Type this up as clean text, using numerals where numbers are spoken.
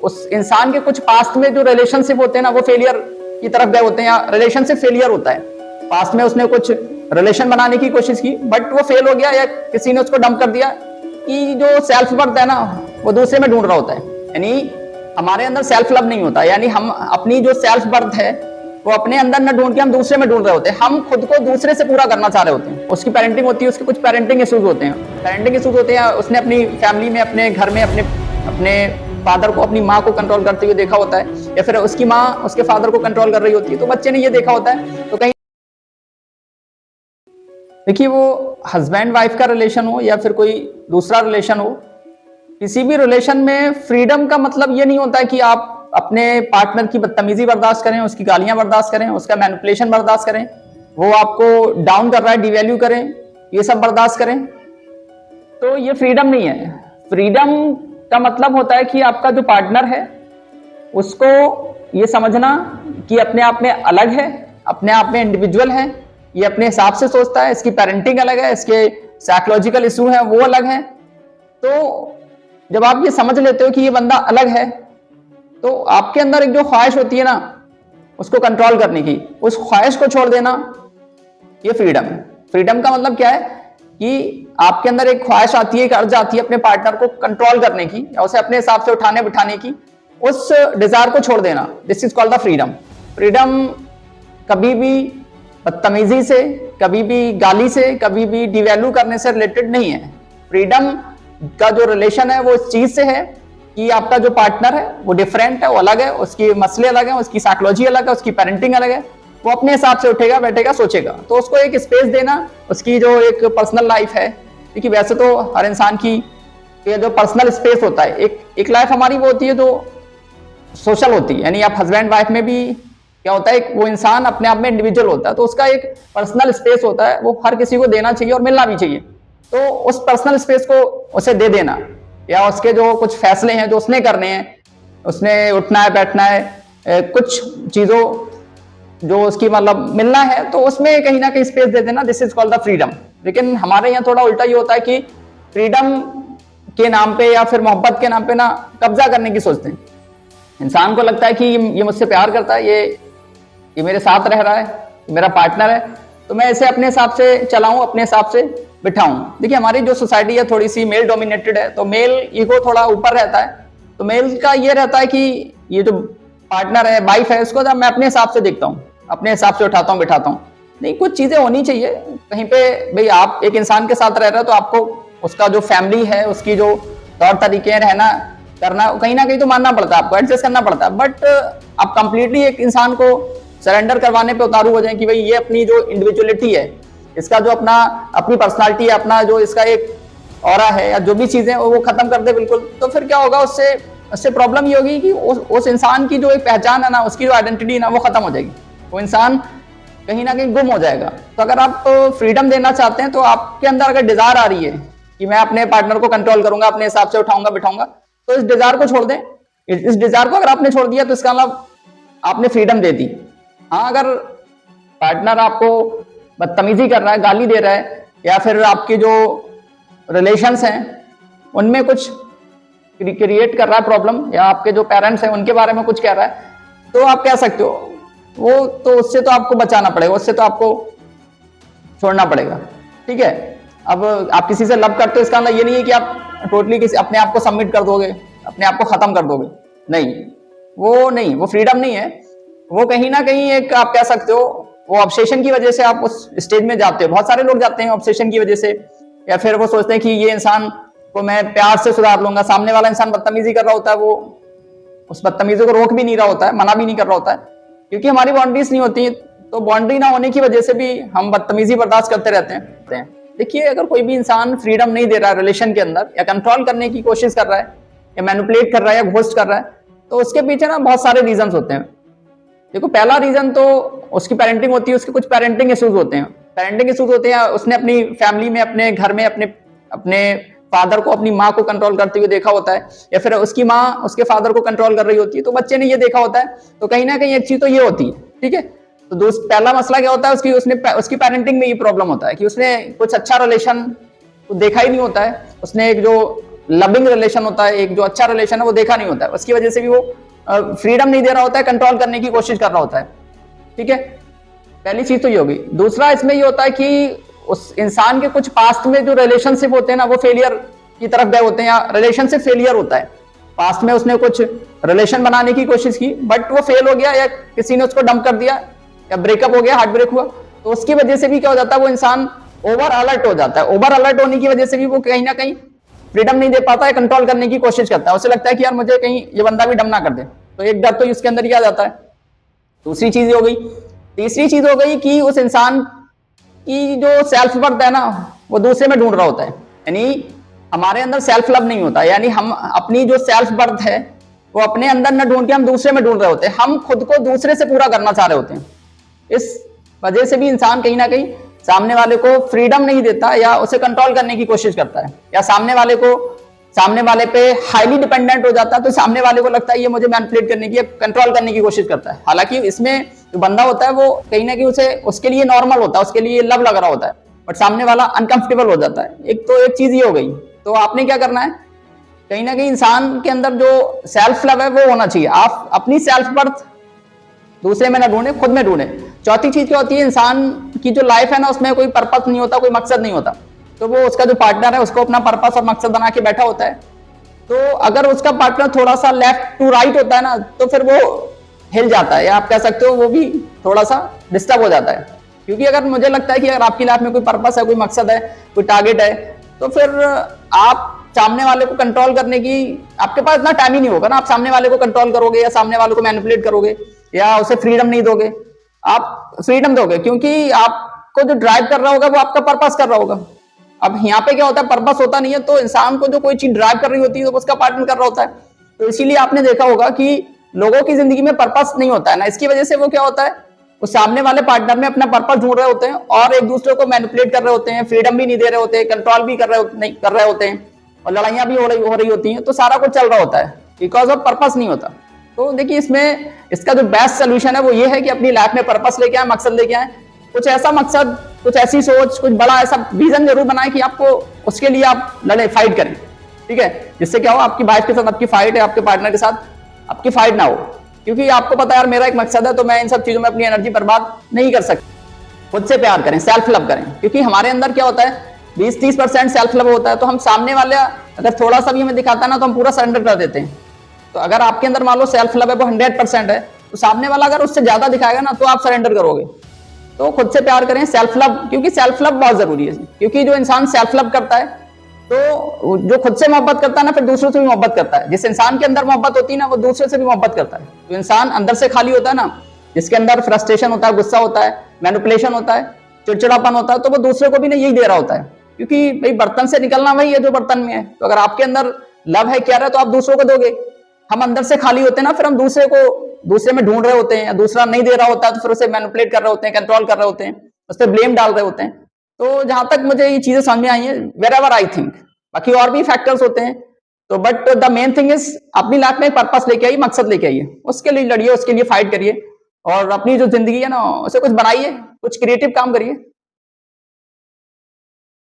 उस इंसान के कुछ पास्ट में जो रिलेशनशिप होते हैं ना, वो फेलियर की तरफ गए होते हैं, या रिलेशनशिप फेलियर होता है। पास्ट में उसने कुछ रिलेशन बनाने की कोशिश की बट वो फेल हो गया, या किसी ने उसको डंप कर दिया, कि जो सेल्फ वर्थ है ना वो दूसरे में ढूंढ रहा होता है। यानी हमारे अंदर सेल्फ लव नहीं होता, यानी हम अपनी जो सेल्फ वर्थ है वो अपने अंदर न ढूंढ के हम दूसरे में ढूंढ रहे होते हैं। हम खुद को दूसरे से पूरा करना चाह रहे होते हैं। उसकी पेरेंटिंग होती है, उसके कुछ पेरेंटिंग इश्यूज होते हैं, उसने अपनी फैमिली में, अपने घर में, अपने फादर को, अपनी माँ को कंट्रोल करते हुए देखा होता है, या फिर उसकी माँ उसके फादर को कंट्रोल कर रही होती है, तो बच्चे ने ये देखा होता है। तो कहीं देखिए, वो हस्बैंड वाइफ का रिलेशन हो या फिर कोई दूसरा रिलेशन हो, किसी भी रिलेशन में फ्रीडम का मतलब ये नहीं होता है कि आप अपने पार्टनर की बदतमीजी बर्दाश्त करें, उसकी गालियां बर्दाश्त करें, उसका मैनिपुलेशन बर्दाश्त करें, वो आपको डाउन कर रहा है, डिवैल्यू करें, ये सब बर्दाश्त करें, तो ये फ्रीडम नहीं है। फ्रीडम का मतलब होता है कि आपका जो पार्टनर है उसको ये समझना कि अपने आप में अलग है, अपने आप में इंडिविजुअल है, ये अपने हिसाब से सोचता है, इसकी पेरेंटिंग अलग है, इसके साइकोलॉजिकल इशू है वो अलग है। तो जब आप ये समझ लेते हो कि ये बंदा अलग है, तो आपके अंदर एक जो ख्वाहिश होती है ना उसको कंट्रोल करने की, उस ख्वाहिश को छोड़ देना, ये फ्रीडम है। फ्रीडम का मतलब क्या है कि आपके अंदर एक ख्वाहिश आती है, एक अर्ज आती है अपने पार्टनर को कंट्रोल करने की, या उसे अपने हिसाब से उठाने बिठाने की, उस डिजायर को छोड़ देना। This is called the freedom. Freedom कभी भी बदतमीजी से, कभी भी गाली से, कभी भी डिवैल्यू करने से रिलेटेड नहीं है। फ्रीडम का जो रिलेशन है वो इस चीज से है कि आपका जो पार्टनर है वो डिफरेंट है, वो अलग है, उसकी मसले अलग है, उसकी साइकोलॉजी अलग है, उसकी पेरेंटिंग अलग है, वो अपने हिसाब से उठेगा, बैठेगा, सोचेगा। तो उसको एक स्पेस देना, उसकी जो एक पर्सनल लाइफ है, क्योंकि वैसे तो हर इंसान की ये जो पर्सनल स्पेस होता है, एक लाइफ हमारी वो होती है जो सोशल होती है। यानी आप हस्बैंड वाइफ में भी क्या होता है, वो इंसान अपने आप में इंडिविजुअल होता है, तो उसका एक पर्सनल स्पेस होता है, वो हर किसी को देना चाहिए और मिलना भी चाहिए। तो उस पर्सनल स्पेस को उसे दे देना, या उसके जो कुछ फैसले हैं जो उसने करने हैं, उसने उठना है, बैठना है, कुछ चीजों जो उसकी मतलब मिलना है, तो उसमें कहीं ना कहीं स्पेस दे देना। This is called the freedom. लेकिन हमारे यहाँ थोड़ा उल्टा ये होता है कि फ्रीडम के नाम पे या फिर मोहब्बत के नाम पे ना कब्जा करने की सोचते हैं। इंसान को लगता है कि ये मुझसे प्यार करता है, ये मेरे साथ रह रहा है, मेरा पार्टनर है, तो मैं इसे अपने हिसाब से चलाऊं, अपने हिसाब से बिठाऊं। देखिए, हमारी जो सोसाइटी है थोड़ी सी मेल डोमिनेटेड है, तो मेल ईगो थोड़ा ऊपर रहता है। तो मेल का ये रहता है कि ये जो पार्टनर है, वाइफ है, इसको मैं अपने हिसाब से देखता हूँ, अपने हिसाब से उठाता हूँ, बिठाता हूँ। नहीं, कुछ चीजें होनी चाहिए कहीं पे। भाई, आप एक इंसान के साथ रह रहे हो तो आपको उसका जो फैमिली है, उसकी जो तौर तरीके रहना करना, कहीं ना कहीं तो मानना पड़ता है, आपको एडजस्ट करना पड़ता है। बट आप कंप्लीटली एक इंसान को सरेंडर करवाने पे उतारू हो जाए कि भाई ये अपनी जो इंडिविजुअलिटी है, इसका जो अपनी पर्सनालिटी है, अपना जो इसका एक ऑरा है, या जो भी चीजें वो खत्म कर दे बिल्कुल, तो फिर क्या होगा, उससे प्रॉब्लम ये होगी कि उस इंसान की जो एक पहचान है ना, उसकी जो आइडेंटिटी है ना, वो खत्म हो जाएगी। वो इंसान कहीं ना कहीं गुम हो जाएगा। तो अगर आप फ्रीडम देना चाहते हैं, तो आपके अंदर अगर डिजायर आ रही है कि मैं अपने पार्टनर को कंट्रोल करूंगा, अपने हिसाब से उठाऊंगा, बिठाऊंगा, तो इस डिजायर को छोड़ दें। इस डिजायर को अगर आपने छोड़ दिया तो इसका मतलब आपने फ्रीडम दे दी। हाँ, अगर पार्टनर आपको बदतमीजी कर रहा है, गाली दे रहा है, या फिर आपके जो रिलेशंस हैं उनमें कुछ क्रिएट कर रहा है प्रॉब्लम, या आपके जो पेरेंट्स हैं उनके बारे में कुछ कह रहा है, तो आप कह सकते हो वो तो उससे तो आपको बचाना पड़ेगा, उससे तो आपको छोड़ना पड़ेगा। ठीक है, अब आप किसी से लव करते हो, इसका मतलब ये नहीं है कि आप टोटली अपने आप को सबमिट कर दोगे, अपने आप को खत्म कर दोगे। नहीं, वो फ्रीडम नहीं है। वो कहीं ना कहीं एक, आप कह सकते हो, वो ऑब्सेशन की वजह से आप उस स्टेज में जाते हो। बहुत सारे लोग जाते हैं ऑब्सेशन की वजह से, या फिर वो सोचते हैं कि ये इंसान को मैं प्यार से सुधार लूंगा। सामने वाला इंसान बदतमीजी कर रहा होता है, वो उस बदतमीजी को रोक भी नहीं रहा होता है, मना भी नहीं कर रहा होता है, क्योंकि हमारी बाउंड्रीज नहीं होती। तो बाउंड्री ना होने की वजह से भी हम बदतमीजी बर्दाश्त करते रहते हैं। देखिए, अगर कोई भी इंसान फ्रीडम नहीं दे रहा है रिलेशन के अंदर, या कंट्रोल करने की कोशिश कर रहा है, या मैनिपुलेट कर रहा है, या घोस्ट कर रहा है, तो उसके पीछे ना बहुत सारे रीजंस होते हैं। देखो, पहला रीजन तो उसकी पेरेंटिंग होती है, उसके कुछ पेरेंटिंग इश्यूज होते हैं। उसने अपनी फैमिली में, अपने घर में, अपने फादर को, अपनी माँ को कंट्रोल करते हुए देखा होता है, या फिर उसकी माँ उसके फादर को कंट्रोल कर रही होती है, तो बच्चे ने ये देखा होता है। तो कहीं ना कहीं एक चीज तो ये होती है। ठीक है, तो पहला मसला क्या होता है, उसकी पेरेंटिंग में ये प्रॉब्लम होता है कि उसने कुछ अच्छा रिलेशन देखा ही नहीं होता है। उसने एक जो लविंग रिलेशन होता है, एक जो अच्छा रिलेशन है वो देखा नहीं होता है, उसकी वजह से भी वो फ्रीडम नहीं दे रहा होता है, कंट्रोल करने की कोशिश कर रहा होता है। ठीक है, पहली चीज तो ये होगी। दूसरा इसमें ये होता है कि उस इंसान के कुछ पास्ट में जो रिलेशनशिप होते हैं ना वो फेलियर की तरफ गए होते हैं, या रिलेशनशिप फेलियर होता है। पास्ट में उसने कुछ रिलेशन बनाने की कोशिश की बट वो फेल हो गया, या किसी ने उसको डंप कर दिया, या ब्रेकअप हो गया, हार्ट ब्रेक हुआ, तो उसकी वजह से भी क्या हो जाता है, वो इंसान ओवर अलर्ट हो जाता है। ओवर अलर्ट होने की वजह से भी वो कहीं ना कहीं फ्रीडम नहीं दे पाता है, कंट्रोल करने की कोशिश करता है। उसे लगता है कि यार मुझे कहीं ये बंदा भी डम ना कर दे, तो एक डर तो इसके अंदर ही आ जाता है। दूसरी चीज हो गई। तीसरी चीज हो गई कि उस इंसान की जो सेल्फ वर्थ है ना वो दूसरे में ढूंढ रहा होता है, यानी हमारे अंदर सेल्फ लव नहीं होता, यानी हम अपनी जो सेल्फ वर्थ है वो अपने अंदर न ढूंढ के हम दूसरे में ढूंढ रहे होते हैं, हम खुद को दूसरे से पूरा करना चाह रहे होते हैं। इस वजह से भी इंसान कहीं ना कहीं सामने वाले को फ्रीडम नहीं देता, या उसे कंट्रोल करने की कोशिश करता है, या सामने वाले पे हाईली डिपेंडेंट हो जाता है, तो सामने वाले को लगता है ये मुझे मैनिपुलेट करने की, कंट्रोल करने की कोशिश करता है। हालांकि इसमें जो बंदा होता है वो कहीं ना कहीं उसके लिए नॉर्मल होता है, उसके लिए लव लग रहा होता है, बट सामने वाला अनकंफर्टेबल हो जाता है। एक चीज ये हो गई। तो आपने क्या करना है, कहीं ना कहीं इंसान के अंदर जो सेल्फ लव है वो होना चाहिए। आप अपनी सेल्फ वर्थ दूसरे में ना ढूंढे, खुद में ढूंढे। चौथी चीज क्या होती है, इंसान की जो लाइफ है ना उसमें कोई पर्पस नहीं होता, कोई मकसद नहीं होता, तो वो उसका जो पार्टनर है उसको अपना पर्पस और मकसद बना के बैठा होता है। तो अगर उसका पार्टनर थोड़ा सा लेफ्ट टू राइट होता है ना तो फिर वो हिल जाता है, या आप कह सकते हो वो भी थोड़ा सा डिस्टर्ब हो जाता है। क्योंकि अगर मुझे लगता है कि अगर आपकी लाइफ में कोई पर्पस है, कोई मकसद है, कोई टारगेट है, तो फिर आप सामने वाले को कंट्रोल करने की आपके पास इतना टाइम ही नहीं होगा ना। आप सामने वाले को कंट्रोल करोगे या सामने वाले को मैनिपुलेट करोगे या उसे फ्रीडम नहीं दोगे। आप फ्रीडम दोगे क्योंकि आपको जो ड्राइव कर रहा होगा वो आपका पर्पस कर रहा होगा। अब यहाँ पे क्या होता है, पर्पस होता नहीं है, तो इंसान को जो कोई चीज ड्राइव कर रही होती है तो उसका पार्टनर कर रहा होता है। तो इसीलिए आपने देखा होगा कि लोगों की जिंदगी में पर्पस नहीं होता है ना, इसकी वजह से वो क्या होता है, वो सामने वाले पार्टनर में अपना पर्पस ढूंढ रहे होते हैं और एक दूसरे को मैनिपुलेट कर रहे होते हैं, फ्रीडम भी नहीं दे रहे होते हैं, कंट्रोल भी नहीं कर रहे होते हैं, और लड़ाइयां भी हो रही होती हैं। तो सारा कुछ चल रहा होता है बिकॉज ऑफ पर्पस नहीं होता। तो देखिए इसमें इसका जो बेस्ट सोल्यूशन है वो ये है कि अपनी लाइफ में पर्पस लेके आए, मकसद लेके आए, कुछ ऐसा मकसद, कुछ ऐसी सोच, कुछ बड़ा ऐसा विजन जरूर बनाए कि आपको उसके लिए आप लड़े, फाइट करें। ठीक है, जिससे क्या हो, आपकी वाइफ के साथ आपकी फाइट है, आपके पार्टनर के साथ आपकी फाइट ना हो, क्योंकि आपको पता है यार मेरा एक मकसद है तो मैं इन सब चीजों में अपनी एनर्जी बर्बाद नहीं कर सकता। खुद से प्यार करें, सेल्फ लव करें, क्योंकि हमारे अंदर क्या होता है 20-30% सेल्फ लव होता है। तो हम सामने वाले अगर थोड़ा सा भी हमें दिखाता है ना तो हम पूरा सरेंडर कर देते हैं। तो अगर आपके अंदर मान लो सेल्फ लव है वो 100% है, तो सामने वाला अगर उससे ज्यादा दिखाएगा ना तो आप सरेंडर करोगे। तो खुद से प्यार करें, सेल्फ लव, क्योंकि सेल्फ लव बहुत जरूरी है। क्योंकि जो इंसान सेल्फ लव करता है तो जो खुद से मोहब्बत करता है ना फिर दूसरों से भी मोहब्बत करता है। जिस इंसान के अंदर मोहब्बत होती है ना वो दूसरे से भी मोहब्बत करता है। तो इंसान अंदर से खाली होता है ना, जिसके अंदर फ्रस्ट्रेशन होता है, गुस्सा होता है, मैनिपुलेशन होता है, चिड़चिड़ापन होता है, तो वो दूसरे को भी ना यही दे रहा होता है। क्योंकि भाई बर्तन से निकलना वही है जो बर्तन में है। तो अगर आपके अंदर लव है, क्या है, तो आप दूसरों को दोगे। हम अंदर से खाली होते हैं ना, फिर हम दूसरे में ढूंढ रहे होते हैं, या दूसरा नहीं दे रहा होता है तो फिर उसे मैनिपुलेट कर रहे होते हैं, कंट्रोल कर रहे होते हैं, उस पर ब्लेम डाल रहे होते हैं। तो जहां तक मुझे ये चीजें समझ में आई है, वेर एवर आई थिंक, बाकी और भी फैक्टर्स होते हैं, तो but the main thing is अपनी लाइफ में पर्पस लेके आइए, मकसद लेके आइए, उसके लिए लड़िए, उसके लिए फाइट करिए, और अपनी जो जिंदगी है ना उसे कुछ बनाइए, कुछ क्रिएटिव काम करिए।